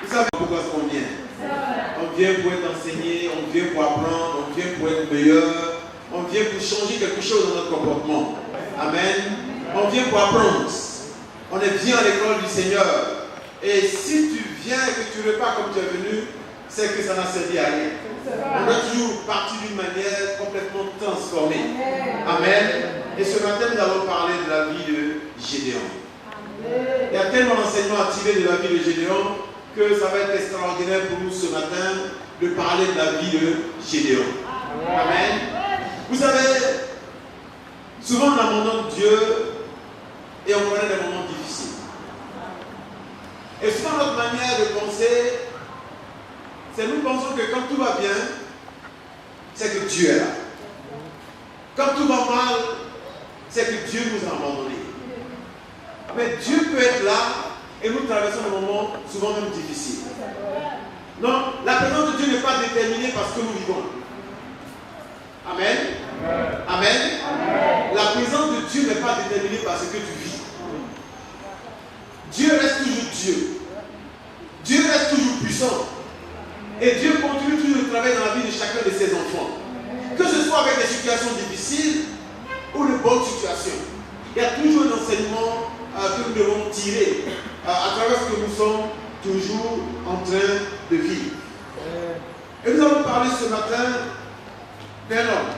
Vous savez pourquoi est-ce qu'on vient? On vient pour être enseigné, on vient pour apprendre, on vient pour être meilleur, on vient pour changer quelque chose dans notre comportement. Amen. On vient pour apprendre. On est bien à l'école du Seigneur. Et si tu viens et que tu repars comme tu es venu, c'est que ça n'a servi à rien. On doit toujours partir d'une manière complètement transformée. Amen. Et ce matin, nous allons parler de la vie de Gédéon. Il y a tellement d'enseignements à tirer de la vie de Gédéon que ça va être extraordinaire pour nous ce matin de parler de la vie de Gédéon. Amen. Vous savez, souvent on abandonne Dieu et on connaît des moments difficiles. Et souvent notre manière de penser, c'est nous pensons que quand tout va bien, c'est que Dieu est là. Quand tout va mal, c'est que Dieu nous a abandonnés. Mais Dieu peut être là et nous traversons des moments souvent même difficiles. Non, la présence de Dieu n'est pas déterminée par ce que nous vivons. Amen. Amen. La présence de Dieu n'est pas déterminée par ce que tu vis. Dieu reste toujours Dieu. Dieu reste toujours puissant. Et Dieu continue toujours de travailler dans la vie de chacun de ses enfants. Que ce soit avec des situations difficiles ou de bonnes situations. Il y a toujours un enseignement que nous devons tirer à travers ce que nous sommes toujours en train de vivre. Et nous allons parler ce matin d'un homme,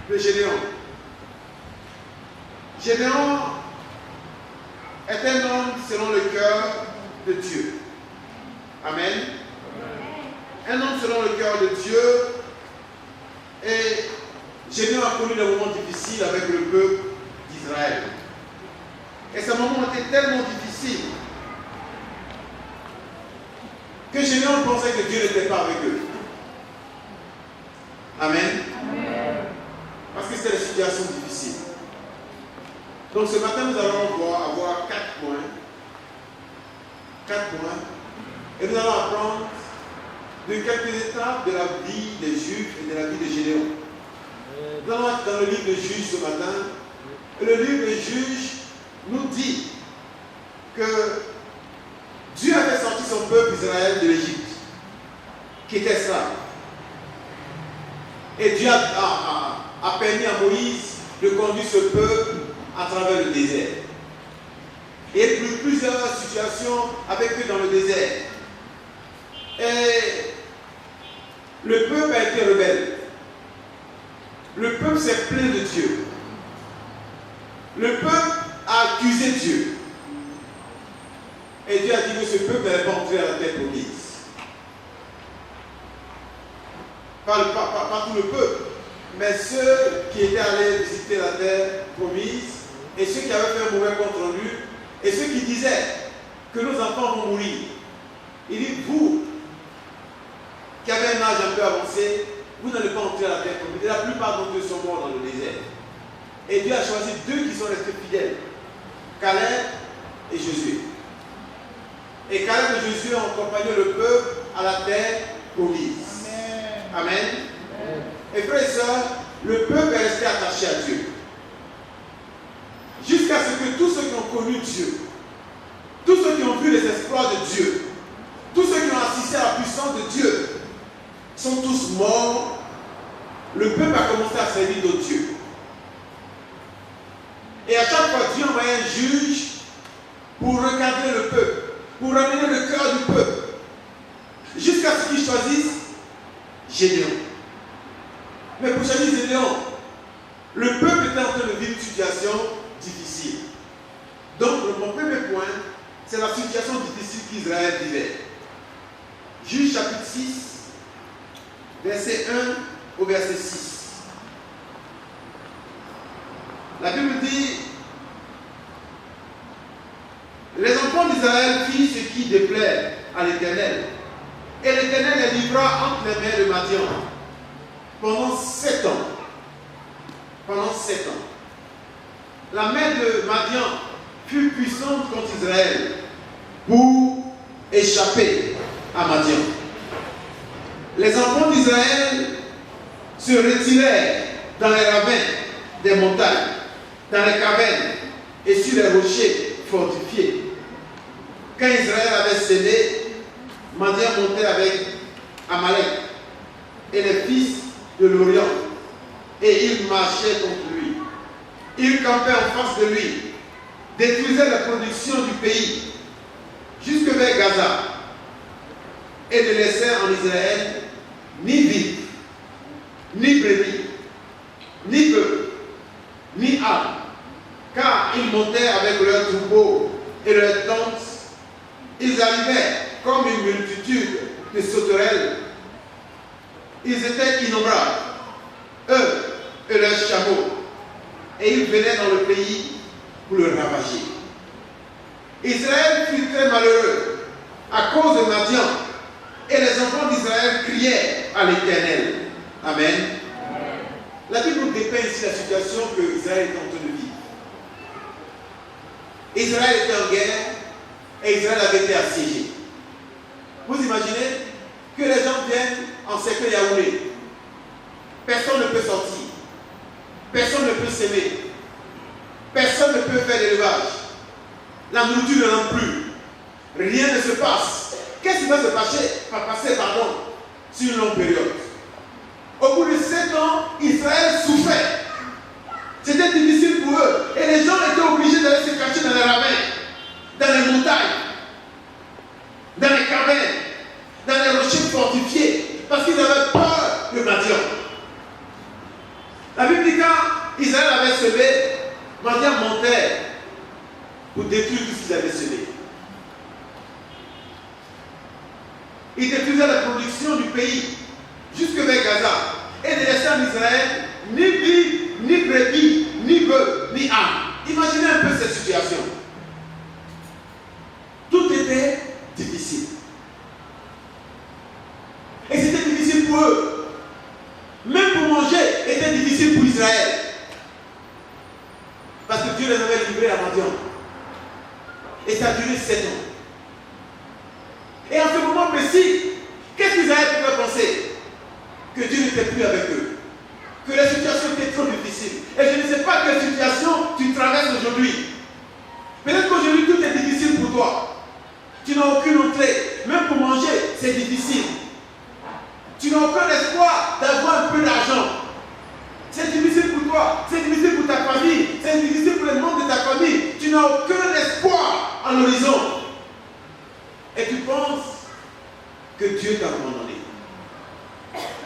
de Gédéon. Gédéon est un homme selon le cœur de Dieu. Amen. Un homme selon le cœur de Dieu. Et Gédéon a connu des moments difficiles avec le peuple d'Israël. Et ces moments ont été tellement difficiles que Gédéon pensait que Dieu n'était pas avec eux. Amen. Parce que c'était des situations difficiles. Donc ce matin, nous allons avoir 4 points. 4 points. Et nous allons apprendre de quelques étapes de la vie des Juifs et de la vie de Gédéon. Nous allons être dans le livre de Juges ce matin. Et le livre de Juges nous dit que Dieu avait sorti son peuple Israël de l'Égypte, qui était esclave. Et Dieu a permis à Moïse de conduire ce peuple à travers le désert. Et plusieurs situations avec eux dans le désert. Et le peuple a été rebelle. Le peuple s'est plaint de Dieu. Le peuple a accusé Dieu. Et Dieu a dit que ce peuple n'allait pas entrer à la terre promise. Pas tout le peuple, mais ceux qui étaient allés visiter la terre promise, et ceux qui avaient fait un mauvais compte rendu, et ceux qui disaient que nos enfants vont mourir. Il dit, vous, qui avez un âge un peu avancé, vous n'allez pas entrer à la terre promise. Et la plupart d'entre eux sont morts dans le désert. Et Dieu a choisi 2 qui sont restés fidèles, Caleb et Josué. Et Caleb et Josué ont accompagné le peuple à la terre promise. Amen. Amen. Et frères et sœurs, le peuple est resté attaché à Dieu. Jusqu'à ce que tous ceux qui ont connu Dieu, tous ceux qui ont vu les exploits de Dieu, tous ceux qui ont assisté à la puissance de Dieu, sont tous morts. Le peuple a commencé à servir d'autres dieux. Et à chaque fois, Dieu envoyait un juge pour recadrer le peuple, pour ramener le cœur du peuple, jusqu'à ce qu'il choisisse Gédéon. Mais pour choisir Gédéon, le peuple était en train de vivre une situation difficile. Donc, mon premier point, c'est la situation difficile qu'Israël vivait. Juge chapitre 6, verset 1 au verset 6. La Bible dit: les enfants d'Israël firent ce qui déplaît à l'Éternel. Et l'Éternel les livra entre les mains de Madian pendant 7 ans. Pendant 7 ans. La main de Madian fut puissante contre Israël pour échapper à Madian. Les enfants d'Israël se retirèrent dans les ravins des montagnes, dans les cavernes et sur les rochers fortifiés. quand Israël avait cédé, Madian montait avec Amalek et les fils de l'Orient, et il marchait contre lui. Il campait en face de lui, détruisait la production du pays, jusque vers Gaza, et ne laissait en Israël ni vivre, ni brebis, ni bœufs, ni ânes, car ils montaient avec leurs troupeaux et leurs tentes. Ils arrivaient comme une multitude de sauterelles. Ils étaient innombrables, eux et leurs chameaux, et ils venaient dans le pays pour le ravager. Israël fut très malheureux à cause de Madian, et les enfants d'Israël criaient à l'Éternel. Amen. La Bible nous dépeint ici la situation que Israël est en train de vivre. Israël était en guerre et Israël avait été assiégé. Vous imaginez que les gens viennent en secret Yaoundé. Personne ne peut sortir. Personne ne peut s'aimer. Personne ne peut faire l'élevage. La nourriture ne rentre plus. Rien ne se passe. Qu'est-ce qui va se passer sur une longue période? Au bout de 7 ans, Israël souffrait. C'était difficile pour eux. Et les gens étaient obligés d'aller se cacher dans les ravins, dans les montagnes, dans les cavernes, dans les rochers fortifiés, parce qu'ils avaient peur de Madian. La Bible dit quand Israël avait semé, Madian montait pour détruire tout ce qu'ils avaient semé. Il détruisait la production du pays jusque vers Gaza et ne laissait en Israël ni vie, ni brebis, ni bœufs, ni ânes. Imaginez un peu cette situation. Tout était difficile. Et c'était difficile pour eux. Même pour manger, était difficile pour Israël. Parce que Dieu les avait livrés à Madian. Et ça a duré 7 ans. Et en ce moment précis, qu'est-ce qu'Israël pouvait penser? Que Dieu n'était plus avec eux. Que la situation était trop difficile. Et je ne sais pas quelle situation tu traverses aujourd'hui. Peut-être qu'aujourd'hui tout est difficile pour toi. Tu n'as aucune entrée. Même pour manger, c'est difficile. Tu n'as aucun espoir d'avoir un peu d'argent. C'est difficile pour toi. C'est difficile pour ta famille. C'est difficile pour les membres de ta famille. Tu n'as aucun espoir à l'horizon. Et tu penses que Dieu t'a abandonné.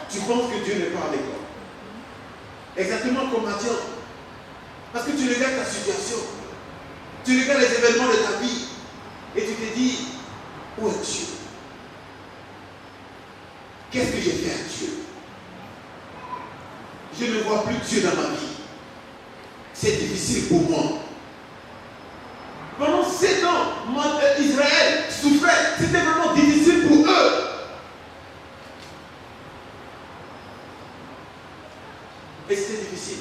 Tu penses que Dieu n'est pas avec toi. Exactement comme Madian. Parce que tu regardes ta situation. Tu regardes les événements de ta vie. Et tu te dis, où est Dieu? Qu'est-ce que j'ai fait à Dieu? Je ne vois plus Dieu dans ma vie. C'est difficile pour moi. Pendant 7 ans, Israël souffrait. C'était vraiment difficile pour eux. Et c'était difficile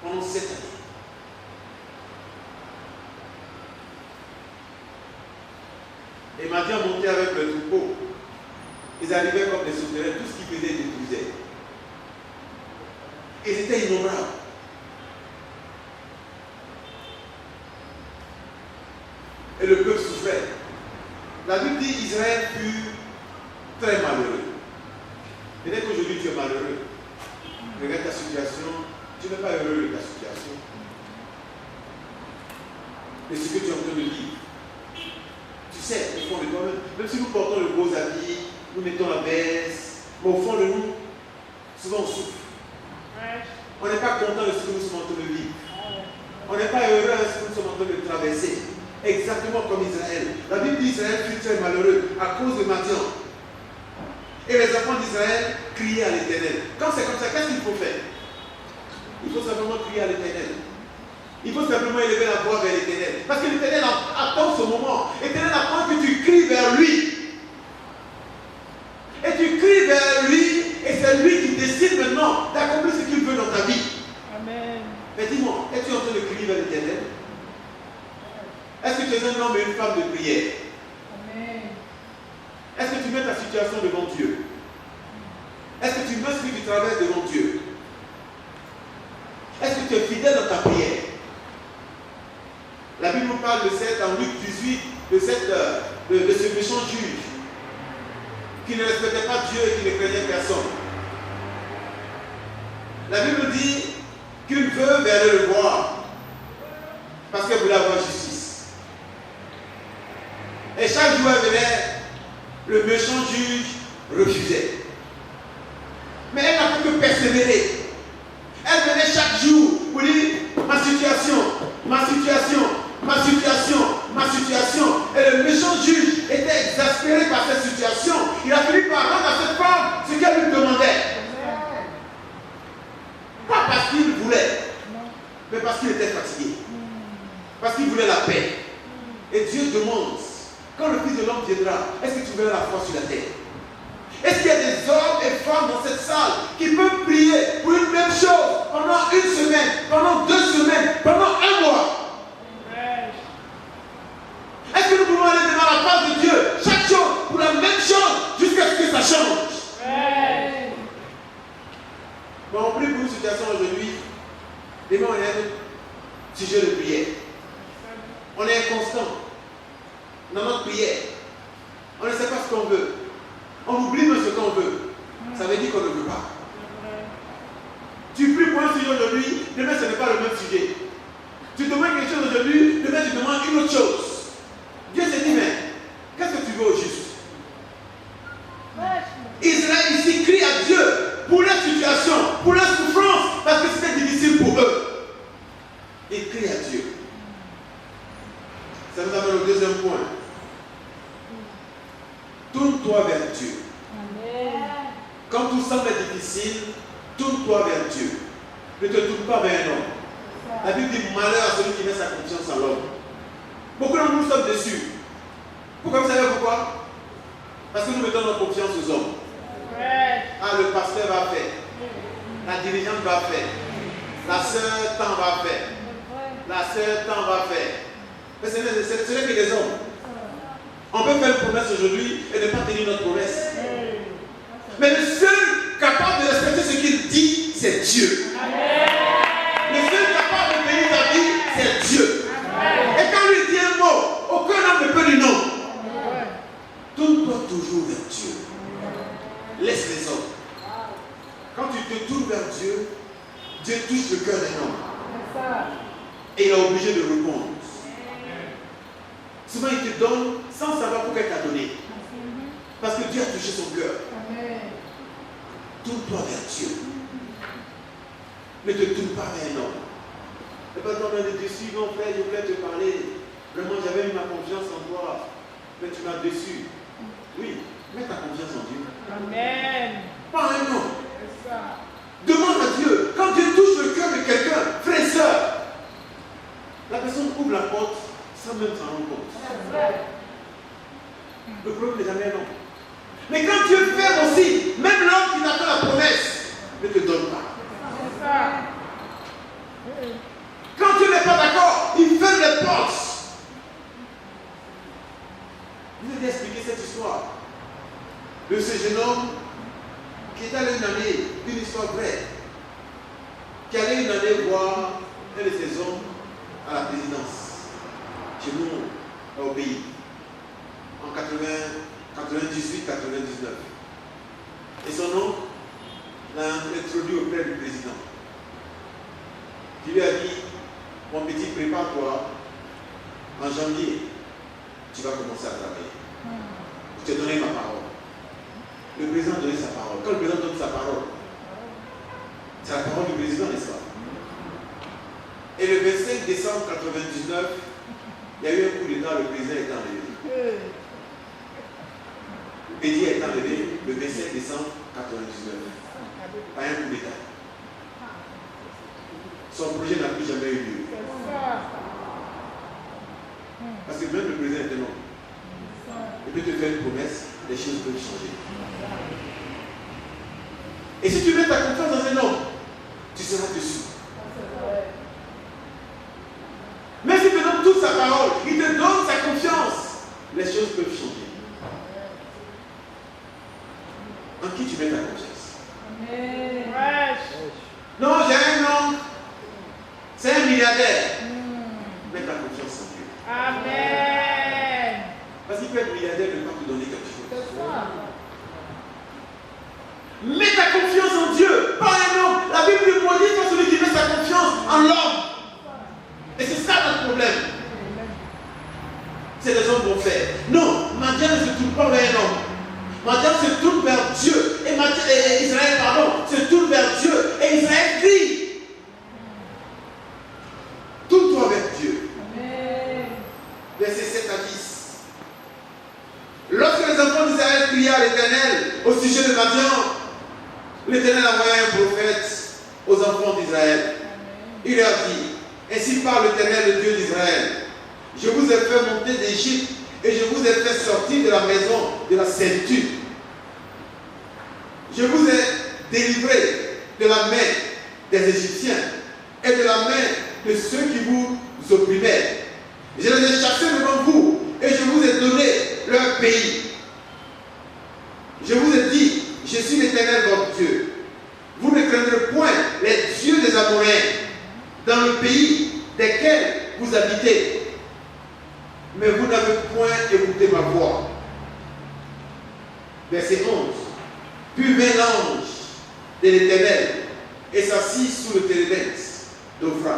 pendant 7 années. Et Madian montait avec le troupeau. Ils arrivaient comme des sauterelles, tout ce qu'ils faisaient, ils détruisaient. Ils étaient innombrables. Et le peuple souffrait. La Bible dit Israël fut très malheureux. Peut-être qu'aujourd'hui tu es malheureux. Regarde ta situation, tu n'es pas heureux de ta situation. Mais ce que tu es en train de vivre, tu sais, au fond de toi-même, même si nous portons le beau habit, nous mettons la baisse, mais au fond de nous, souvent on souffre. On n'est pas content de ce que nous sommes en train de vivre. On n'est pas heureux de ce que nous sommes en train de traverser. Exactement comme Israël. La Bible dit Israël fut très malheureux à cause de Madian. Et les enfants d'Israël criaient à l'Éternel. Quand c'est comme ça, qu'est-ce qu'il faut faire? Il faut simplement crier à l'Éternel. Il faut simplement élever la voix vers l'Éternel. Parce que l'Éternel attend ce moment. L'Éternel attend que tu cries vers lui. Et tu cries vers lui, et c'est lui qui décide maintenant d'accomplir ce qu'il veut dans ta vie. Amen. Mais dis-moi, es-tu en train de crier vers l'Éternel? Est-ce que tu es un homme et une femme de prière? Amen. Est-ce que tu mets ta situation devant Dieu? Est-ce que tu mets ce que tu traverses devant Dieu? Est-ce que tu es fidèle dans ta prière? La Bible Bible nous parle de cette, en Luc 18, de ce méchant juge qui ne respectait pas Dieu et qui ne craignait personne. La Bible dit qu'une veuve est allée le voir parce qu'elle voulait avoir justice. Et chaque jour elle venait, le méchant juge refusait. Mais elle n'a fait que persévérer. Elle venait chaque jour pour dire ma situation, ma situation, ma situation, ma situation. Et le méchant juge était exaspéré par cette situation. Il a fini par rendre à cette femme ce qu'elle lui demandait. Pas parce qu'il voulait, mais parce qu'il était fatigué. Parce qu'il voulait la paix. Et Dieu demande, quand le Fils de l'homme viendra, est-ce que tu verras la foi sur la terre? Est-ce qu'il y a des hommes et femmes dans cette salle qui peuvent prier pour une même chose pendant une semaine, pendant 2 semaines, pendant 1 mois? Est-ce que nous pouvons aller devant la face de Dieu, chaque chose pour la même chose, jusqu'à ce que ça change? Mais on prie pour une situation aujourd'hui. Demain, on est un sujet de prière. On est inconstant dans notre prière. On ne sait pas ce qu'on veut. On oublie même ce qu'on veut. Ça veut dire qu'on ne veut pas. Tu pries pour un sujet aujourd'hui, demain ce n'est pas le même sujet. Tu demandes quelque chose aujourd'hui, demain tu demandes une autre chose. Dieu se dit, mais qu'est-ce que tu veux au juste? Israël ici crie à Dieu pour leur situation, pour leur souffrance, parce que c'était difficile pour eux. Ils crient à Dieu. Ça nous amène au deuxième point. Tourne-toi vers Dieu. Amen. Quand tout semble difficile, tourne-toi vers Dieu. Ne te tourne pas vers un homme. La Bible dit malheur à celui qui met sa confiance en l'homme. Beaucoup d'entre nous sommes déçus. Pourquoi vous savez pourquoi? Parce que nous mettons notre confiance aux hommes. Ah, le pasteur va faire. La dirigeante va faire. La sœur tant va faire. La sœur tant va faire. Mais ce n'est que des hommes. On peut faire une promesse aujourd'hui et ne pas tenir notre promesse. Mais le seul capable de respecter ce qu'il dit, c'est Dieu. Le seul capable de bénir ta vie, c'est Dieu. Et quand lui dit un mot, aucun homme ne peut dire non. Tourne-toi toujours vers Dieu. Laisse les hommes. Quand tu te tournes vers Dieu, Dieu touche le cœur d'un homme. Et il est obligé de répondre. Souvent il te donne sans savoir pourquoi il t'a donné. Parce que Dieu a touché son cœur. Tourne-toi vers Dieu. Ne te tourne pas vers un homme. Le patron m'a dit dessus, mon frère, je voulais te parler. Vraiment, j'avais mis ma confiance en toi. Mais tu m'as déçu. Oui, mets ta confiance en Dieu. Amen. Pas un homme. Demande à Dieu. Quand Dieu touche le cœur de quelqu'un, frère et soeur, la personne ouvre la porte sans même s'en rendre compte. Le problème n'est jamais un homme. Mais quand Dieu fait aussi, même l'homme qui n'a pas la promesse ne te donne pas. Quand Dieu n'est pas d'accord, il ferme les portes. Je vous ai expliqué cette histoire de ce jeune homme qui est allé une année, une histoire vraie, qui allait une année voir un de ses hommes à la présidence, chez nous, au pays, en 98, 99. Et son oncle l'a introduit auprès du président. Il lui a dit, mon petit, prépare-toi, en janvier, tu vas commencer à travailler. Je t'ai donné ma parole. Le président a donné sa parole. Quand le président donne sa parole, c'est la parole du président, n'est-ce pas? Et le 25 décembre 99, il y a eu un coup d'État, le président est enlevé. Bédi est enlevé le 25 décembre 99. Par un coup d'État. Son projet n'a plus jamais eu lieu. Parce que même le président est un homme. Il peut te faire une promesse, les choses peuvent changer. Et si tu mets ta confiance dans un homme, tu seras dessus. Mais s'il te donne toute sa parole, il te donne sa confiance, les choses peuvent changer. En qui tu mets ta confiance? Non, j'ai un homme, c'est un milliardaire. Mets ta confiance en Dieu. peux être milliardaire ne pas te donner quelque chose. Mets ta confiance en Dieu, pas un homme. La Bible dit maudit pas celui qui met sa confiance en l'homme. Et c'est ça notre problème. C'est les hommes vont faire. Non, Madian ne se tourne pas vers un homme. Madian se tourne vers Dieu. Et Israël, se tourne vers Dieu. Et Israël crie. Tourne-toi vers Dieu. Versets 7 à 10. Lorsque les enfants d'Israël criaient à l'Éternel au sujet de Madian, l'Éternel envoya un prophète aux enfants d'Israël. Il leur dit, ainsi parle l'Éternel, le Dieu d'Israël. Je vous ai fait monter d'Égypte et je vous ai fait sortir de la maison de la servitude. Je vous ai délivré de la main des Égyptiens et de la main de ceux qui vous opprimaient. Je les ai chassés devant vous et je vous ai donné leur pays. Je vous ai dit, je suis l'Éternel votre Dieu. Vous ne craindrez point les dieux des Amoréens dans le pays desquels vous habitez. Mais vous n'avez point écouté ma voix. Verset 11. Puis vint l'ange de l'Éternel et s'assit sous le térébinthe d'Ophra,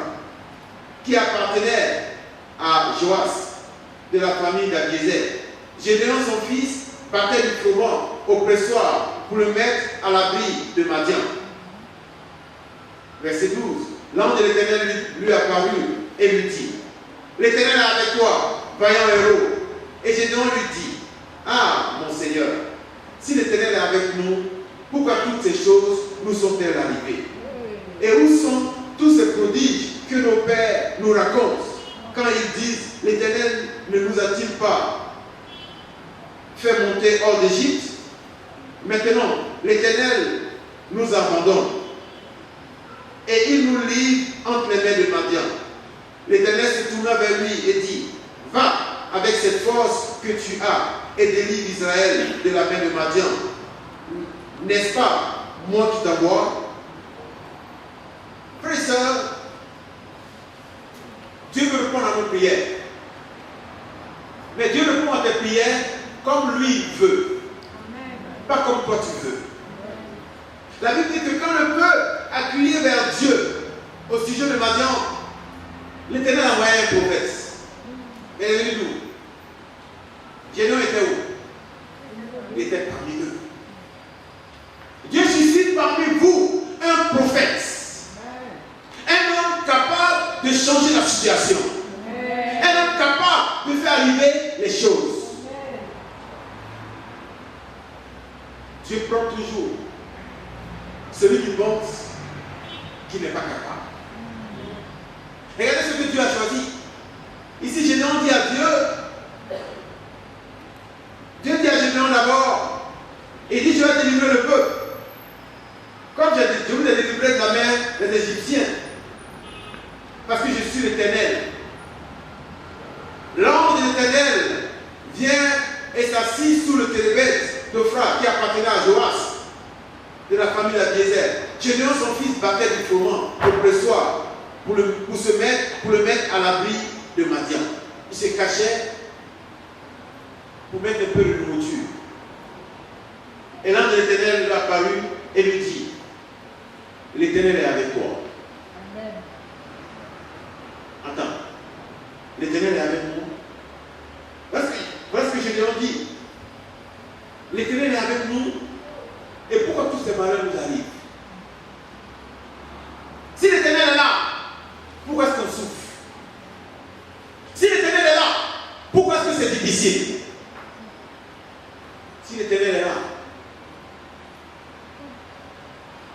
qui appartenait à Joas de la famille d'Abiézer. Gédéon son fils battait du froment au pressoir pour le mettre à l'abri de Madian. Verset 12. L'ange de l'Éternel lui apparut et lui dit, l'Éternel est avec toi, vaillant héros. Et Gédéon lui dit, ah, mon Seigneur, si l'Éternel est avec nous, pourquoi toutes ces choses nous sont-elles arrivées? Et où sont tous ces prodiges que nos pères nous racontent quand ils disent, l'Éternel ne nous a-t-il pas fait monter hors d'Égypte? Maintenant, l'Éternel nous abandonne et il nous livre entre les mains de Madian. L'Éternel se tourna vers lui et dit, va avec cette force que tu as et délivre Israël de la main de Madian. N'est-ce pas moi qui t'envoie? Frères et sœurs, Dieu veut répondre à nos prières. Mais Dieu répond à tes prières comme lui veut. Pas comme toi tu veux. La Bible dit que quand le peuple a crié vers Dieu au sujet de Madian, l'Éternel a envoyé un prophète. Et il est venu d'où? Gédéon était où? Il était parmi eux. Dieu suscite parmi vous un prophète. Un homme capable de changer la situation. Un homme capable de faire arriver les choses. Dieu prend toujours celui qui pense qu'il n'est pas capable. Regardez ce que Dieu a choisi. Ici, Gédéon dit à Dieu. Dieu dit à Gédéon d'abord. Il dit, je vais délivrer le peuple. Comme je vous ai délivré de la main des Égyptiens. Parce que je suis l'Éternel. L'ange de l'Éternel vient et s'assit sous le térébinthe d'Ophra qui appartenait à Joas de la famille d'Abiézer. Gédéon, son fils, battait du froment au pressoir pour le mettre à l'abri de Madian. Il se cachait pour mettre un peu de nourriture. Et l'ange de l'Éternel lui apparut et lui dit, l'Éternel est avec toi. Amen. Attends. L'Éternel est avec nous. Voilà ce que Gédéon dit. L'Éternel est avec nous. Et pourquoi tous ces malheurs nous arrivent? Si l'Éternel est là, pourquoi est-ce qu'on souffre? Si l'Éternel est là, pourquoi est-ce que c'est difficile? Si l'Éternel est là,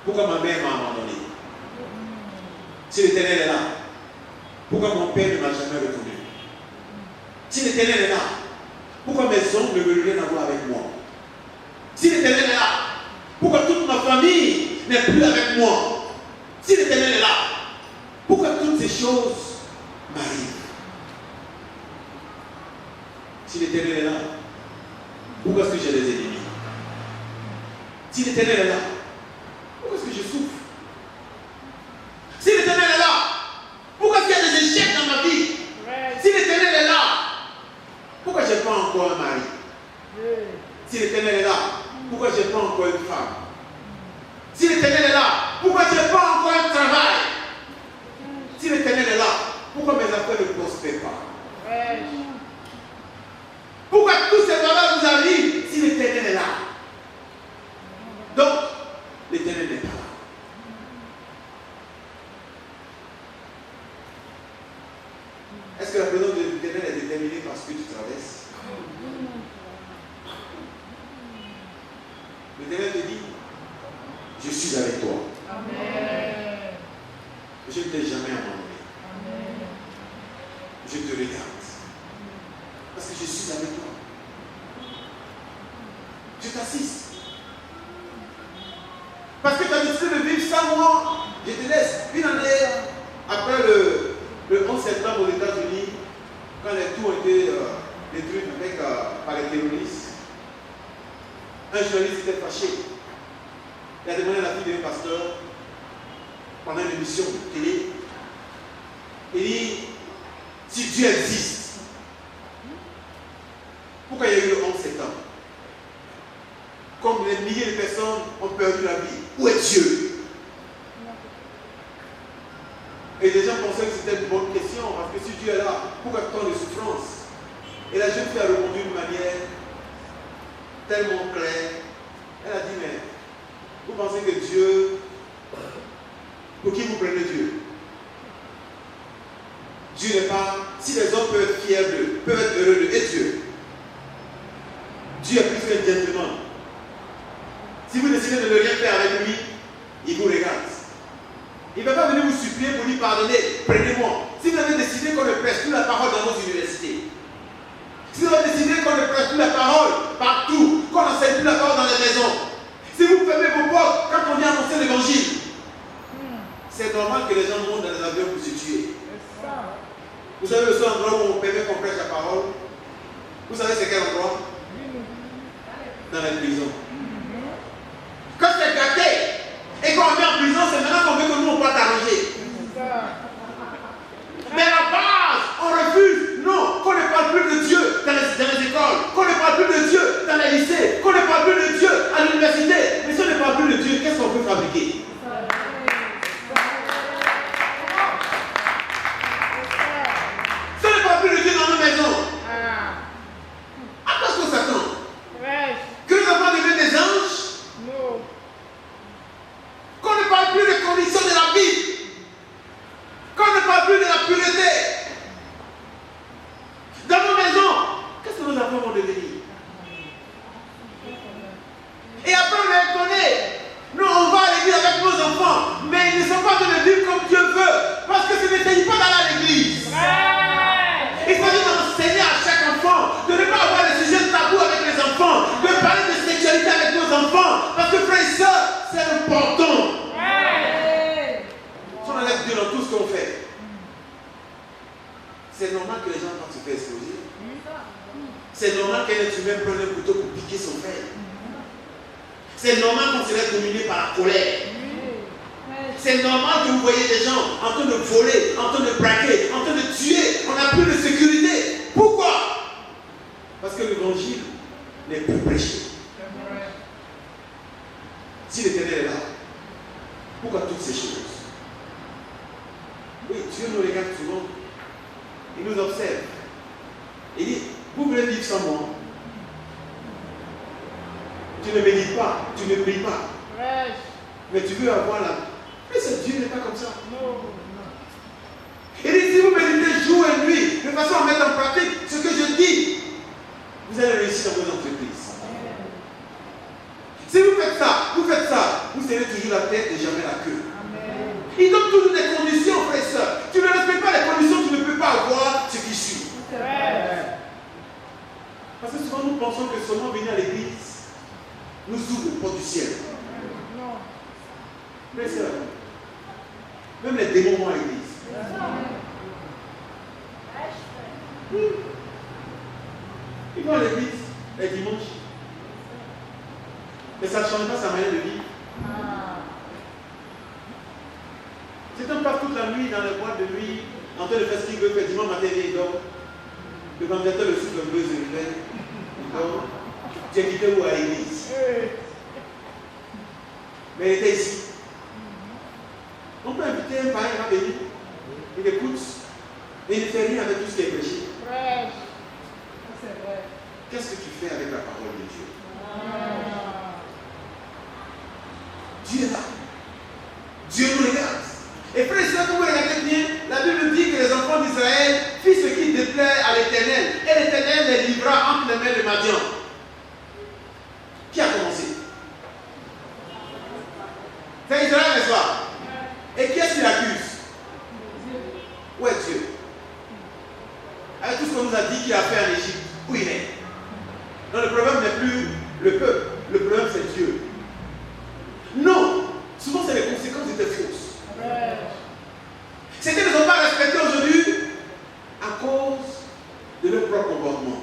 pourquoi ma mère m'a abandonné? Si l'Éternel est là, pourquoi mon père ne m'a jamais retourné? Si l'Éternel est là, pourquoi mes oncles ne veulent rien avoir avec moi? Si l'Éternel est là, pourquoi toute ma famille n'est plus avec moi? Si l'Éternel est là, pourquoi toutes ces choses m'arrivent? Si l'Éternel est là, pourquoi est-ce que j'ai des ennemis? Si l'Éternel est là, pourquoi est-ce que je souffre? Si l'Éternel est là, pourquoi est-ce qu'il y a des échecs dans ma vie? Si l'Éternel est là, pourquoi je n'ai pas encore un mari? Si l'Éternel est là, pourquoi je n'ai pas encore une femme? Si l'Éternel est là, pourquoi je n'ai pas encore un travail? Si l'Éternel est là, pourquoi mes affaires ne prospèrent pas? Pourquoi tous ces malheurs vous arrivent si l'Éternel est là? Donc, l'Éternel n'est pas là. Est-ce que la présence de l'Éternel est déterminée par ce que tu traverses? L'Éternel te dit, je suis avec toi. Amen. Je ne t'ai jamais abandonné. Amen. Je te regarde. Parce que je suis avec toi. Je t'assiste. Parce que tu as décidé de vivre sans moi. Je te laisse. Une année après le 11 septembre aux États-Unis, quand les tours ont été détruits par les terroristes, un journaliste était fâché. Il a demandé à la fille d'un pasteur pendant une émission de télé. Il dit, si Dieu existe, pourquoi il y a eu le 11 septembre? Comme les milliers de personnes ont perdu la vie, où est Dieu? Et les gens pensaient que c'était une bonne question, parce que si Dieu est là, pourquoi tant de souffrance? Et la jeune fille a répondu d'une manière tellement claire. Elle a dit, mais vous pensez que Dieu, pour qui vous prenez Dieu? Dieu n'est pas, si les hommes peuvent être fiers d'eux, peuvent être heureux d'eux, et Dieu? Dieu est plus qu'un gentleman. Si vous décidez de ne rien faire avec lui, il vous regarde. Il ne va pas venir vous supplier pour lui pardonner. Prenez-moi. Si vous avez décidé qu'on ne prêche plus la parole dans vos universités, si vous avez décidé qu'on ne prêche plus la parole partout, qu'on n'enseigne plus la parole dans les maisons, si vous fermez vos portes quand on vient annoncer l'évangile, c'est normal que les gens montent dans les avions pour se tuer. Vous savez le seul endroit où on permet qu'on prêche la parole? Vous savez c'est quel endroit? Dans la prison. Quand c'est gâté et qu'on met en prison, c'est maintenant qu'on veut que nous on puisse t'arranger. Mais à la base, on refuse, non, qu'on ne parle plus de Dieu dans les écoles, qu'on ne parle plus de Dieu dans les lycées, qu'on ne parle plus de Dieu à l'université. Mais si on ne parle plus de Dieu, qu'est-ce qu'on peut fabriquer? Si on ne parle plus de Dieu dans nos maisons, à quoi est-ce qu'on s'attend? Que nous enfants deviennent des anges? Non. Qu'on ne parle plus des conditions de la Bible. Qu'on ne parle plus de la pureté. Dans nos maisons, qu'est-ce que nos enfants vont devenir? Et après on est étonné. Nous on va à l'église avec nos enfants, mais ils ne sont pas en train de vivre comme Dieu veut. Parce que ce ne s'agit pas d'aller à l'église. Il s'agit d'enseigner à chaque enfant, de ne pas avoir des sujets tabous avec les enfants, de parler de sexualité avec nos enfants. Parce que frères et sœurs, c'est important. Si on enlève Dieu dans tout ce qu'on fait, c'est normal que les gens vont se faire exploser. C'est normal qu'un être humain prenne un couteau pour piquer son frère. C'est normal qu'on se laisse dominer par la colère. C'est normal que vous voyez des gens en train de voler, en train de braquer, en train de tuer. On n'a plus de sécurité. Pourquoi? Parce que l'évangile n'est plus prêché. Si l'Éternel est là, pourquoi toutes ces choses? Oui, Dieu nous regarde souvent. Il nous observe. Il dit, vous voulez vivre sans moi? Tu ne médites pas, tu ne pries pas. Mais tu veux avoir la... Mais ce Dieu n'est pas comme ça. Il dit, si vous méditez jour et nuit, de façon à mettre en pratique ce que je dis, vous allez réussir dans vos entreprises. Si vous faites ça, vous serez toujours la tête et jamais la queue. Il donne toujours des conditions, frère et soeur. Tu ne respectes pas les conditions, tu ne peux pas avoir ce qui suit. Parce que souvent nous pensons que seulement venir à l'église nous ouvre le porte du ciel. Frère et soeur, même les démons vont à l'église. Ils vont à l'église les dimanches. Mais ça ne change pas sa manière de vivre. C'est un pas toute la nuit dans les boîtes de nuit, en train de faire ce qu'il veut faire. Dimanche matin, il dort. Le ventilateur le souffle un peu, il dort. Tu es quitté où à l'église? Mais il était ici. On peut inviter un parent à venir. Il écoute. Mais il ne fait rien avec tout ce qui est prêché. C'est vrai. Qu'est-ce que tu fais avec la parole de Dieu? Dieu est là. Dieu nous regarde. Et frères et sœurs, quand vous regardez bien, la Bible dit que les enfants d'Israël firent ce qui déplaît à l'Éternel. Et l'Éternel les livra entre les mains de Madian. Qui a commencé? C'est Israël, n'est-ce pas? Et qui est-ce qui l'accuse? Où est Dieu? Avec tout ce qu'on nous a dit qu'il a fait en Égypte, où il est? Donc le problème n'est plus le peuple, le problème c'est Dieu. Non, souvent c'est les conséquences étaient fausses. C'est qu'ils ne sont pas respectés aujourd'hui à cause de leur propre comportement.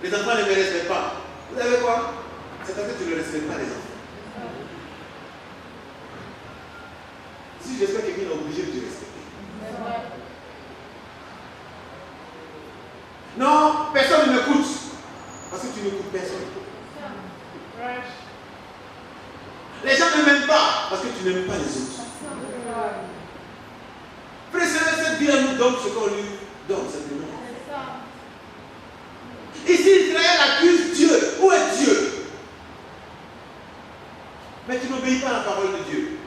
Les enfants ne me respectent pas. Vous savez quoi? C'est parce que tu ne respectes pas les enfants. Si j'espère que quelqu'un est obligé de te respecter. Non, personne ne m'écoute. Parce que tu n'écoutes personne. Les gens ne m'aiment pas parce que tu n'aimes pas les autres. Frère, cette vie nous donne ce qu'on lui donne simplement. Ici, Israël accuse Dieu. Où est Dieu? Mais tu n'obéis pas à la parole de Dieu.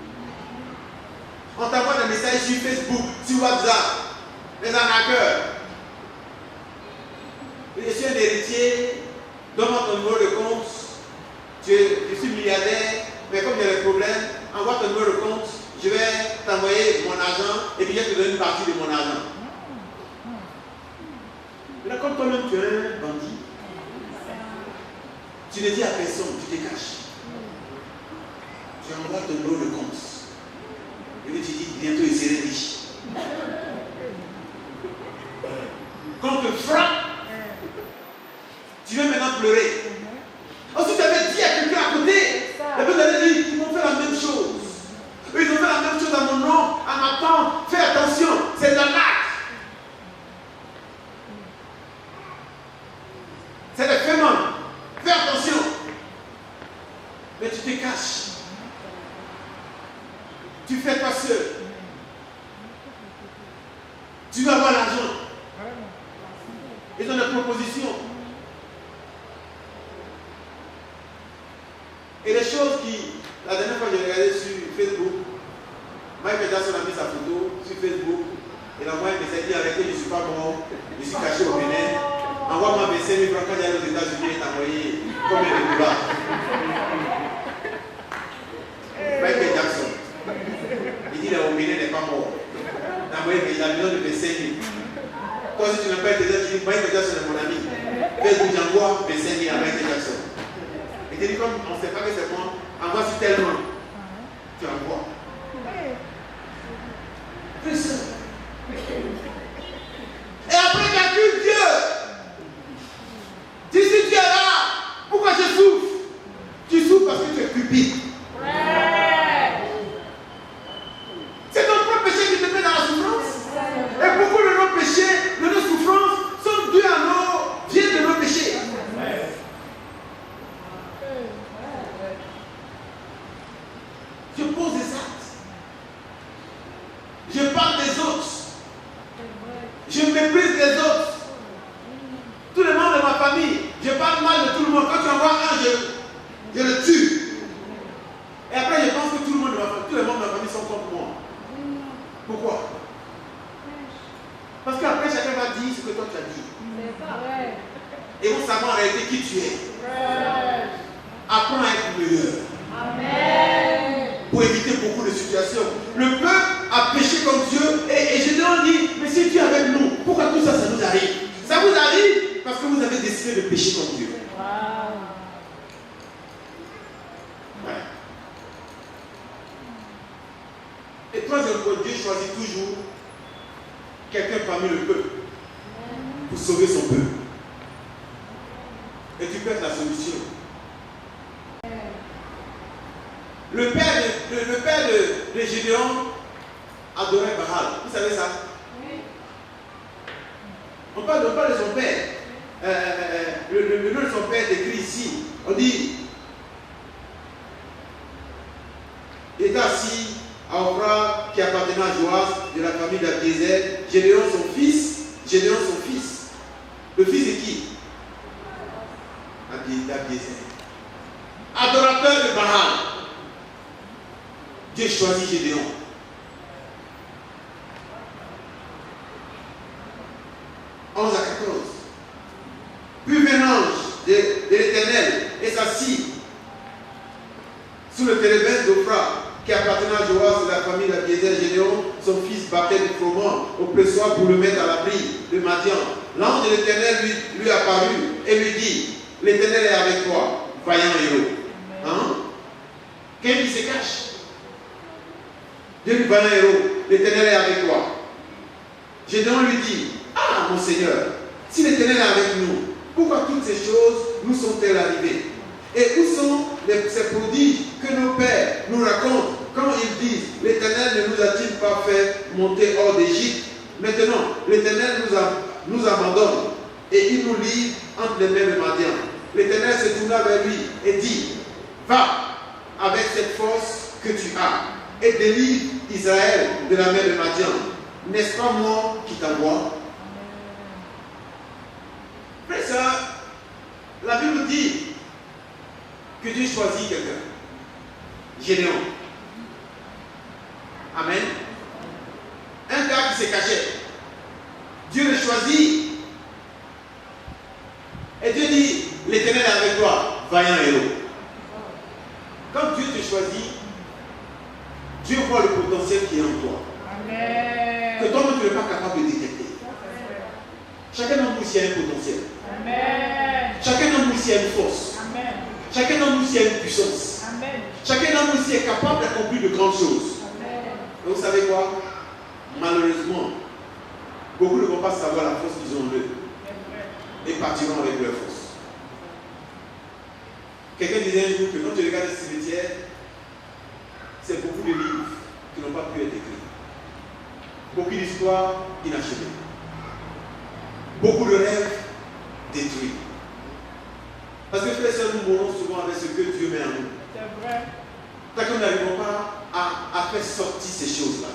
On t'envoie des messages sur Facebook, sur WhatsApp, les arnaqueurs. Je suis un héritier, donne-moi ton numéro de compte. Je suis milliardaire, mais comme il y a des problèmes, envoie ton numéro de compte, je vais t'envoyer mon argent et puis je vais te donner une partie de mon argent. Là, comme toi-même tu es un bandit, tu ne dis à personne, tu te caches. Tu envoies ton numéro de compte. Et puis tu dis, bientôt il serait riche. Quand on te frappe, tu vas maintenant pleurer. Ensuite, tu avais dit à quelqu'un à côté, la personne avait dit, ils vont faire la même chose. Eux, ils ont fait la même chose à mon nom, à ma tante. Fais attention, c'est de l'arnaque. C'est des phénomènes. Fais attention. Mais tu te caches. Tu fais pas seul. Tu vas avoir l'argent. Ils ont des propositions. Et les choses qui, la dernière fois j'ai regardé sur Facebook, Michael Jackson a mis sa photo sur Facebook, et la moyenne me s'est dit avec qui je ne suis pas mort, je suis caché au Bénin, envoie-moi mes 5 000 francs quand j'allais aux États-Unis et t'as envoyé combien de dollars? Michael Jackson, il dit là au Bénin n'est pas mort, t'as envoyé il a besoin de mes 5 000. Toi si tu n'as pas été là, tu dis Michael Jackson est mon ami, Facebook j'envoie mes 5 000 à Michael Jackson. Et tu dis comme on ne sait pas que c'est moi, envoie sur tellement. Tu envoies. Et après tu accuses Dieu. Tu dis si Dieu est là, pourquoi je souffre? Tu souffres parce que tu es cupide. C'est ton propre péché qui te met dans la souffrance. Et beaucoup de nos péchés, de nos souffrances sont dus à nos viennent de nos péchés. Je pose des actes. Je parle des autres. Je méprise les autres. Tous les membres de ma famille, je parle mal de tout le monde. Quand tu envoies un, je le tue. Et après, je pense que tout le monde de ma famille, tous les membres de ma famille sont contre moi. Pourquoi? Parce qu'après, chacun va dire ce que toi tu as dit. Et vont savoir en réalité qui tu es. Apprends à être meilleur. Amen. Pour éviter beaucoup de situations. Le peuple a péché contre Dieu et Gédéon dit, mais si Dieu est avec nous, pourquoi tout ça, ça nous arrive? Ça vous arrive parce que vous avez décidé de pécher contre Dieu. Ouais. Et troisième point, Dieu choisit toujours quelqu'un parmi le peuple pour sauver son peuple. Et tu peux être la solution. Le père de Gédéon adorait Baal. Vous savez ça? Oui. On parle de son père. le nom de son père est écrit ici. On dit, il est assis à Ophra qui appartenait à Joas de la famille d'Abiézer. Gédéon son fils. Le fils de qui? D'Abiézer. Adorateur de Baal. Dieu choisit Gédéon. « 11 à 14. Puis vint l'ange de l'Éternel et s'assit sous le térébinthe d'Ophra qui appartenait à Joas de la famille d'Abiézer. Gédéon, son fils, battait du froment au pressoir pour le mettre à l'abri de Madian. L'ange de l'Éternel lui apparut et lui dit, l'Éternel est avec toi, vaillant héros. Hein? Quelqu'un qui se cache. Dieu lui, vaillant héros, l'Éternel est avec toi. Gédéon lui dit, ah mon Seigneur, si l'Éternel est avec nous, pourquoi toutes ces choses nous sont-elles arrivées? Et où sont ces prodiges que nos pères nous racontent quand ils disent, l'Éternel ne nous a-t-il pas fait monter hors d'Égypte? Maintenant, l'Éternel nous abandonne et il nous livre entre les mains de Madian. L'Éternel se tourna vers lui et dit, va avec cette force que tu as et délivre Israël de la main de Madian. N'est-ce pas moi qui t'envoie? Frère, ça, la Bible dit que Dieu choisit quelqu'un. Gédéon. Amen. Un gars qui se cachait. Dieu le choisit. Et Dieu dit, l'Éternel est avec toi, vaillant héros. Quand Dieu te choisit, Dieu voit le potentiel qui est en toi. Amen. Que toi-même tu n'es pas capable de détecter. Chacun d'entre nous ici a un potentiel. Amen. Chacun d'entre nous ici a une force. Amen. Chacun d'entre nous ici a une puissance. Amen. Chacun d'entre nous ici est capable d'accomplir de grandes choses. Amen. Et vous savez quoi? Malheureusement, beaucoup ne vont pas savoir la force qu'ils ont en eux et partiront avec leur force. Quelqu'un disait un jour que quand tu regardes le cimetière, c'est beaucoup de livres qui n'ont pas pu être écrits. Beaucoup d'histoires inachevées. Beaucoup de rêves détruits. Parce que frères et sœurs, nous mourons souvent avec ce que Dieu met en nous. C'est vrai. Tant que nous n'arrivons pas à faire sortir ces choses-là.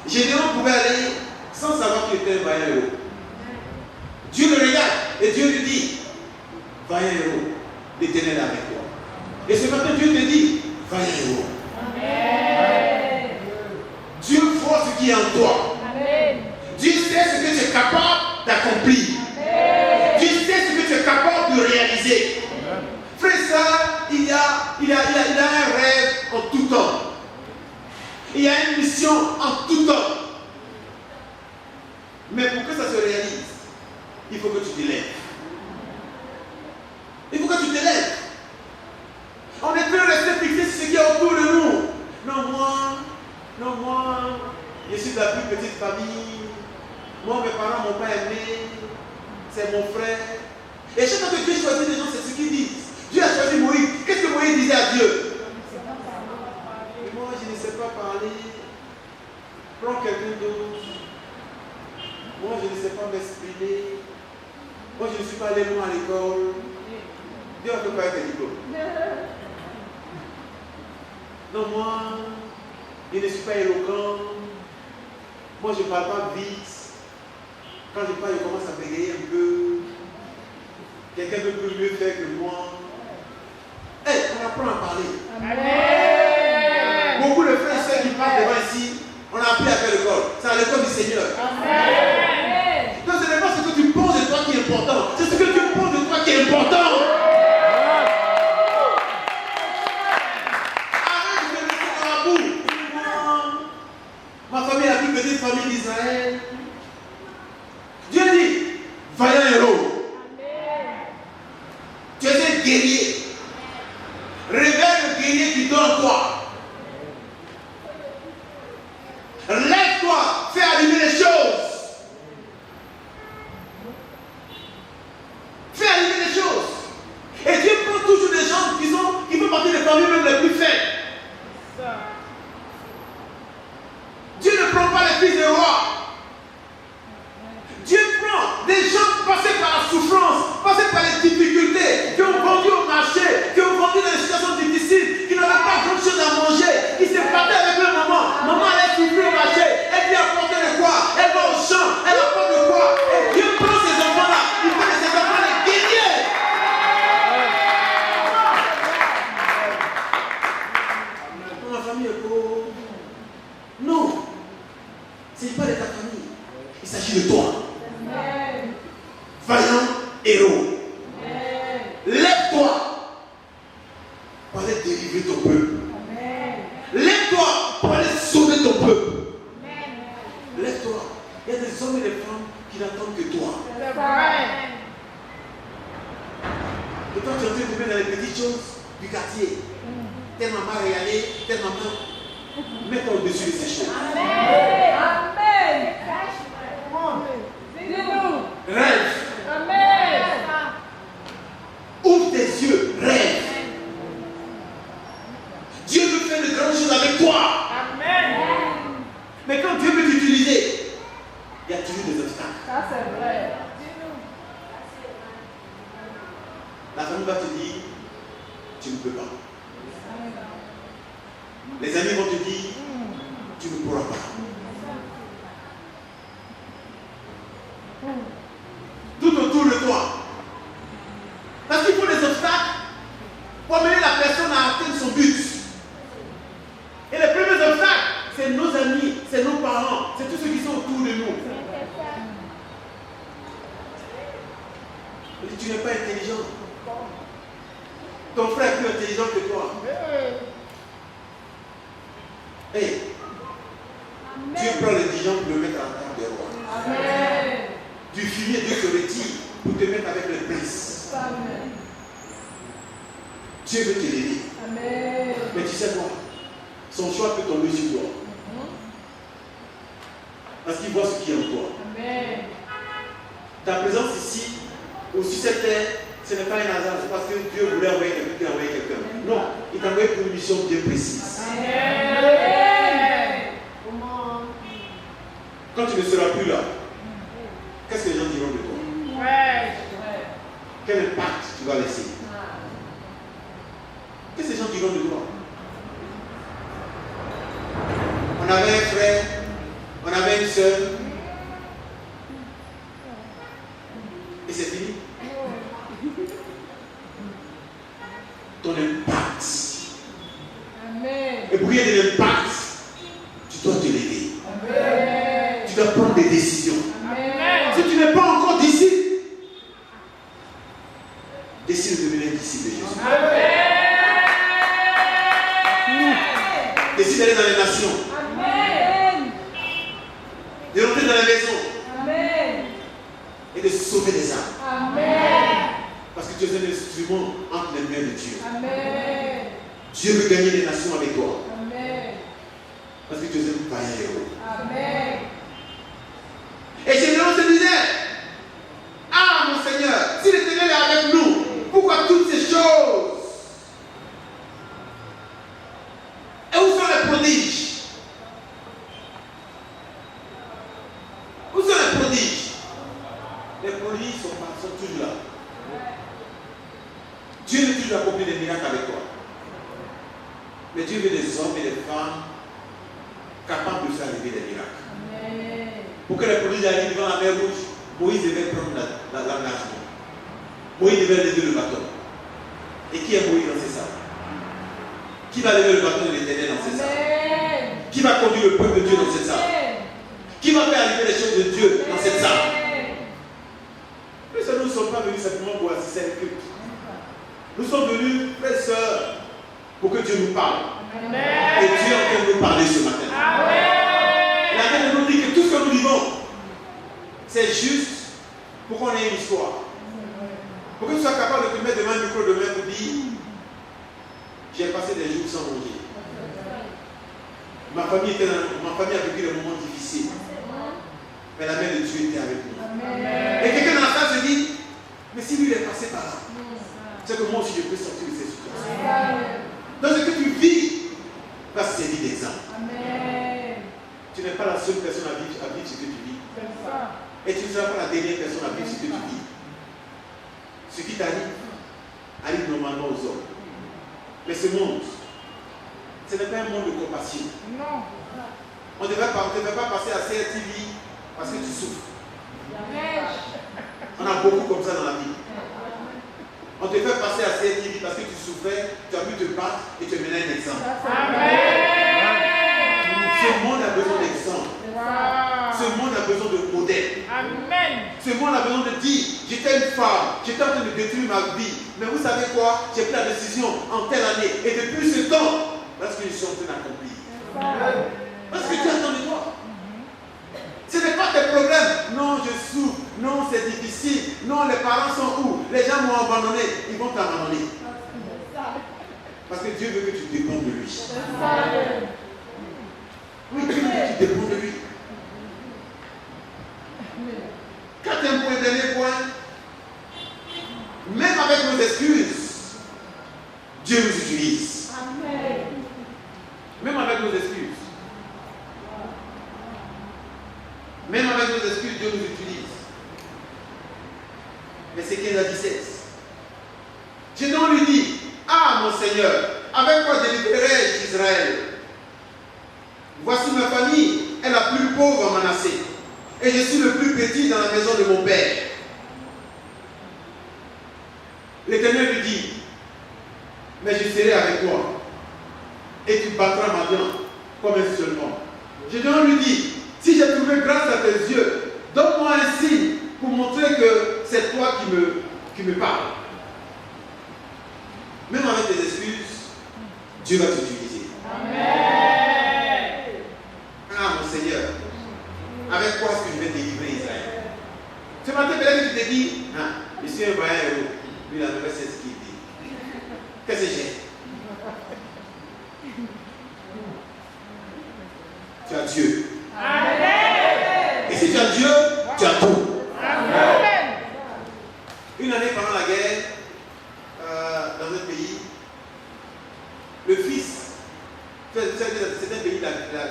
Gédéon pouvait aller sans savoir qu'il était un vaillant héros. Dieu le regarde et Dieu lui dit, vaillant héros, l'Éternel est avec toi. Et ce matin, Dieu te dit, vaillant héros. Amen. Dieu voit ce qui est en toi. Amen. Dieu sait ce que tu es capable d'accomplir. Amen. Dieu sait ce que tu es capable de réaliser. Amen. Frère, ça, il y a un rêve en tout temps. Il y a une mission en tout temps. Mais pour que ça se réalise, il faut que tu t'élèves. Il faut que tu t'élèves. On ne peut rester fixé sur ce qui est autour de nous. Non, moi, je suis de la plus petite famille. Moi, mes parents ne m'ont pas aimé. C'est mon frère. Et chaque fois que Dieu choisit des gens, c'est ce qu'ils disent. Dieu a choisi Moïse. Qu'est-ce que Moïse disait à Dieu? Moi, je ne sais pas parler. Prends quelqu'un d'autre. Moi, je ne sais pas m'exprimer. Moi, je ne suis pas allé loin à l'école. Dieu ne peut pas être diplôme. Non, moi, je ne suis pas éloquent. Moi, je ne parle pas vite. Quand je parle, je commence à bégayer un peu. Quelqu'un peut mieux faire que moi. On apprend à parler. Amen. Beaucoup de frères et sœurs qui parlent devant ici, on a appris à faire l'école. C'est à l'école du Seigneur. Amen. Donc, ce n'est pas ce que tu penses de toi qui est important. C'est ce que tu penses de toi qui est important. Arrête de me laisser dans la boue. Ma famille est la plus petite famille d'Israël. Dieu dit, vaillant héros. Tu es un guerrier. Révèle le guerrier qui dort en toi. Lève-toi, fais arriver les choses. Fais arriver les choses. Et Dieu prend toujours des gens qui font partie des familles même les plus faibles. Dieu ne prend pas les fils des rois. Dieu prend des gens passés par la héros. Lève-toi pour aller délivrer ton peuple. Lève-toi pour aller sauver ton peuple. Lève-toi. Il y a des hommes et des femmes qui n'attendent que toi. Et quand tu es en train de mettre dans les petites choses du quartier, telle maman a régalé, telle maman, mets-toi au-dessus de ces choses. Amen. Rêve. Amen. Ouvre tes yeux, rêve. Dieu veut faire de grandes choses avec toi. Amen. Mais quand Dieu veut t'utiliser, il y a toujours des obstacles. Ça c'est vrai. La famille va te dire, tu ne peux pas. Les amis vont te dire, tu ne pourras pas. Tout autour de toi. Parce qu'il faut des obstacles pour amener la personne à atteindre son but. Et les premiers obstacles, c'est nos amis, c'est nos parents, c'est tous ceux qui sont autour de nous. Tu n'es pas intelligent. Ton frère est plus intelligent que toi. Hey, Dieu prend l'intelligent pour le mettre à la table des rois. Amen. Du fumier, Dieu se retire pour te mettre avec les princes. Amen. Dieu veut t'élever. Amen. Mais tu sais quoi? Son choix peut tomber sur toi. Parce qu'il voit ce qui est en toi. Amen. Ta présence ici, aussi cette terre, ce n'est pas un hasard. C'est parce que Dieu voulait envoyer quelqu'un qui a envoyé quelqu'un. Non, il t'a envoyé pour une mission bien précise. Amen. Quand tu ne seras plus là, qu'est-ce que les gens diront de toi? Quel impact tu vas laisser? Qu'est-ce que les gens diront de toi? On avait un frère, on avait une soeur, et c'est fini. Ton impact. Amen. Et pour qu'il y ait de l'impact, tu dois te lever. Amen. Tu dois prendre des décisions. Amen. Si tu n'es pas encore disciple, décide de devenir disciple de Jésus. Décide d'aller dans les nations. Amen. De rentrer dans la maison Amen. et de sauver les âmes. Amen. Parce que tu es un instrument entre les mains de Dieu. Amen. Dieu veut gagner les nations avec toi. Amen. Parce que tu es un vaillant héros. Amen. Et Gédéon se disait, ah mon Seigneur, si l'Éternel est avec nous, pourquoi toutes ces choses? Et où sont les prodiges? Où sont les prodiges? Les prodiges sont toujours là. Dieu veut toujours accomplir des miracles avec toi. Mais Dieu veut des hommes et des femmes capables de faire arriver des miracles. Amen. Pour que les prodiges arrivent devant la mer rouge, Moïse devait prendre l'engagement. Moïse devait lever le bâton. Et qui est Moïse dans ces sables? Qui va lever le bâton de l'Éternel dans ces sables? Amen. Qui va conduire le peuple de Dieu dans cette salle? Qui va faire arriver les choses de Dieu dans cette salle? Mais ça, nous ne sommes pas venus simplement pour assister à un culte. Nous sommes venus, frères et sœurs, pour que Dieu nous parle. Amen. Et Dieu est en train de nous parler ce matin. Amen. Il est en train de nous dire que tout ce que nous vivons, c'est juste pour qu'on ait une histoire. Pour que tu sois capable de te mettre devant un micro demain pour dire, j'ai passé des jours sans manger. Ma famille a vécu des moments difficiles. Mais la main de Dieu était avec nous. Amen. Et quelqu'un dans la salle se dit, mais si lui il est passé par là, c'est que moi aussi je peux sortir de ces situations. Donc ce que tu vis va servir d'exemple. Amen. Tu n'es pas la seule personne à vivre ce que tu vis. Et tu ne seras pas la dernière personne à vivre ce que tu vis. Ce qui t'arrive, arrive normalement aux hommes. Mais ce monde, ce n'est pas un monde de compassion. Non. On ne devait pas passer à CRTV parce que tu souffres. On a beaucoup comme ça dans la vie. On te fait passer à CRTV parce que tu souffrais, tu as pu te battre et te mener un exemple. Amen. Ce monde a besoin d'exemple. Wow. Ce monde a besoin de modèles. Amen. Ce monde a besoin de dire, j'étais une femme, j'étais en train de détruire ma vie. Mais vous savez quoi? J'ai pris la décision en telle année. Et depuis ce temps, parce que je suis en train d'accomplir. Parce que Dieu attend de toi. Ce n'est pas tes problèmes. Non, je souffre. Non, c'est difficile. Non, les parents sont où? Les gens m'ont abandonné. Ils vont t'abandonner. Parce que Dieu veut que tu dépendes de lui. Oui, Dieu veut que tu dépendes de lui. Quatrième point, dernier point. Même avec nos excuses, Dieu nous utilise. Même avec nos excuses. Même avec nos excuses, Dieu nous utilise. Verset 15 à 17. Gédéon lui dit, ah mon Seigneur, avec quoi délivrerai-je Israël? Voici ma famille est la plus pauvre en Manassé, et je suis le plus petit dans la maison de mon père. L'Éternel lui dit, mais je serai avec toi, et tu battras ma viande comme un seul homme. Gédéon lui dit, si j'ai trouvé grâce à tes yeux, donne-moi un signe pour montrer que c'est toi qui me parles. Même avec tes excuses, Dieu va t'utiliser. Amen. Ah mon Seigneur, avec quoi est-ce que je vais délivrer Israël? Ce matin, peut-être que tu te dis, ah, je suis un vaillant héros. Lui, la nouvelle, c'est ce qu'il dit. Qu'est-ce que j'ai? Tu as Dieu. Amen. Et si tu as Dieu, tu as tout. Amen. Une année pendant la guerre, dans un pays, le fils, c'est un pays,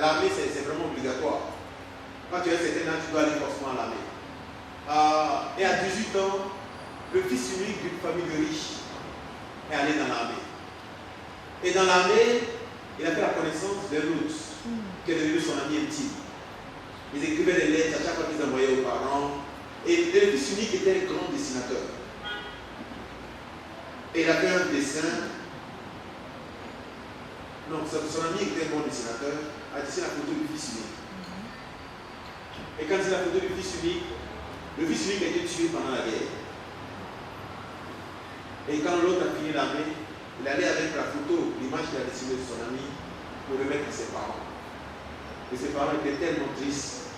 l'armée c'est vraiment obligatoire. Quand tu as un certain âge, tu dois aller forcément à l'armée. Et à 18 ans, le fils unique d'une famille de riches est allé dans l'armée. Et dans l'armée, il a fait la connaissance de Ruth, qui est devenue son ami intime. Ils écrivaient des lettres à chaque fois qu'ils envoyaient aux parents. Et le fils unique était un grand dessinateur. Et il a fait un dessin. Non, son ami qui était un bon dessinateur a dessiné la photo du fils unique. Et quand c'est la photo du fils unique, le fils unique a été tué pendant la guerre. Et quand l'autre a fini l'armée, il allait avec la photo, l'image qu'il a dessinée de son ami, pour remettre à ses parents. Et ses parents étaient tellement tristes,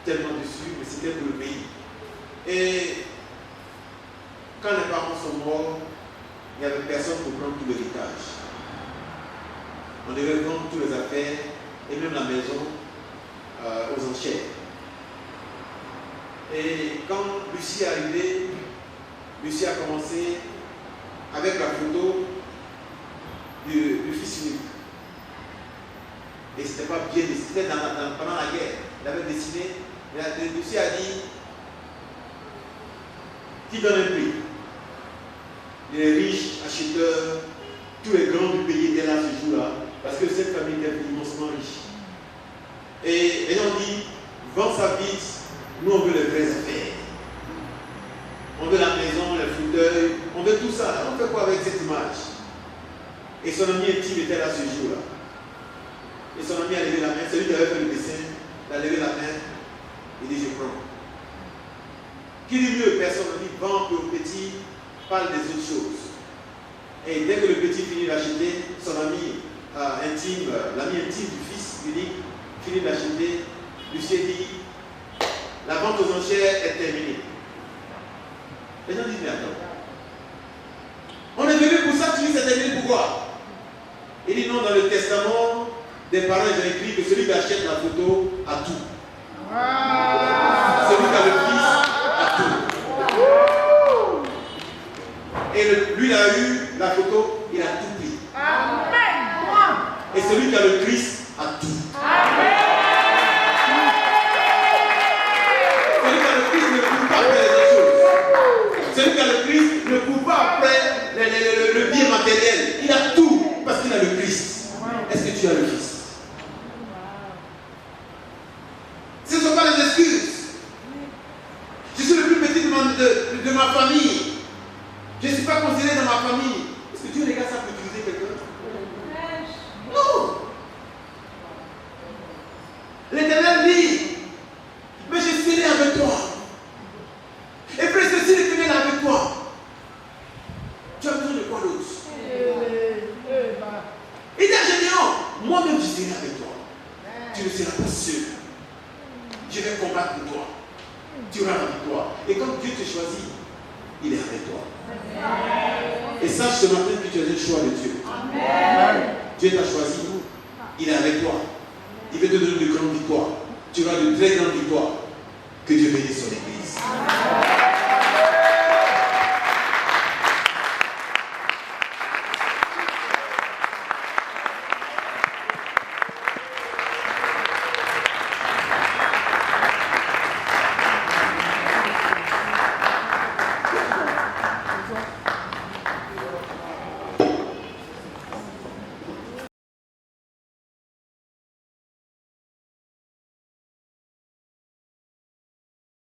tellement déçus, mais c'était pour le pays. Et quand les parents sont morts, il n'y avait personne pour prendre tout l'héritage. On devait vendre toutes les affaires et même la maison aux enchères. Et quand Lucie est arrivée, Lucie a commencé avec la photo du fils unique. Et c'était pas bien dessiné, c'était pendant la guerre. Il avait dessiné, Lucie a dit, qui donne un prix? Les riches, acheteurs, tous les grands du pays étaient là ce jour-là, parce que cette famille était immensement riche. Et les gens disent, vends sa vie, nous on veut les vraies affaires. On veut la maison, les fauteuils, on veut tout ça. On fait quoi avec cette image? Et son ami intime était là ce jour-là. Et son ami a levé la main, celui qui avait fait le dessin, il a levé la main, il dit je prends. Qui dit mieux? Personne ne dit vend que le petit parle des autres choses. Et dès que le petit finit d'acheter, son ami intime, l'ami intime du fils unique, finit d'acheter, Lucie dit la vente aux enchères est terminée. Les gens disent mais attends, on est venu pour ça, tu dis c'est terminé pourquoi? Il dit non, dans le testament des parents ils ont écrit que celui qui achète la photo a tout. Celui qui a le fils a tout. Et lui il a eu la photo, il a tout pris. Amen. Et celui qui a le Christ a tout. Amen. Celui qui a le Christ ne court pas après les autres choses. Celui qui a le Christ ne court pas après le bien matériel. Il a tout parce qu'il a le Christ. Est-ce que tu as le Christ? Ce ne sont pas les excuses. Je suis le plus petit de ma famille. Je ne suis pas considéré dans ma famille. Est-ce que Dieu regarde ça pour utiliser quelqu'un? Non. L'Éternel dit, t'es choisi, il est avec toi. Et sache ce matin que tu es un choix de Dieu. Dieu t'a choisi, il est avec toi. Il veut te donner de grandes victoires. Tu auras de très grandes victoires. Que Dieu bénisse son Église.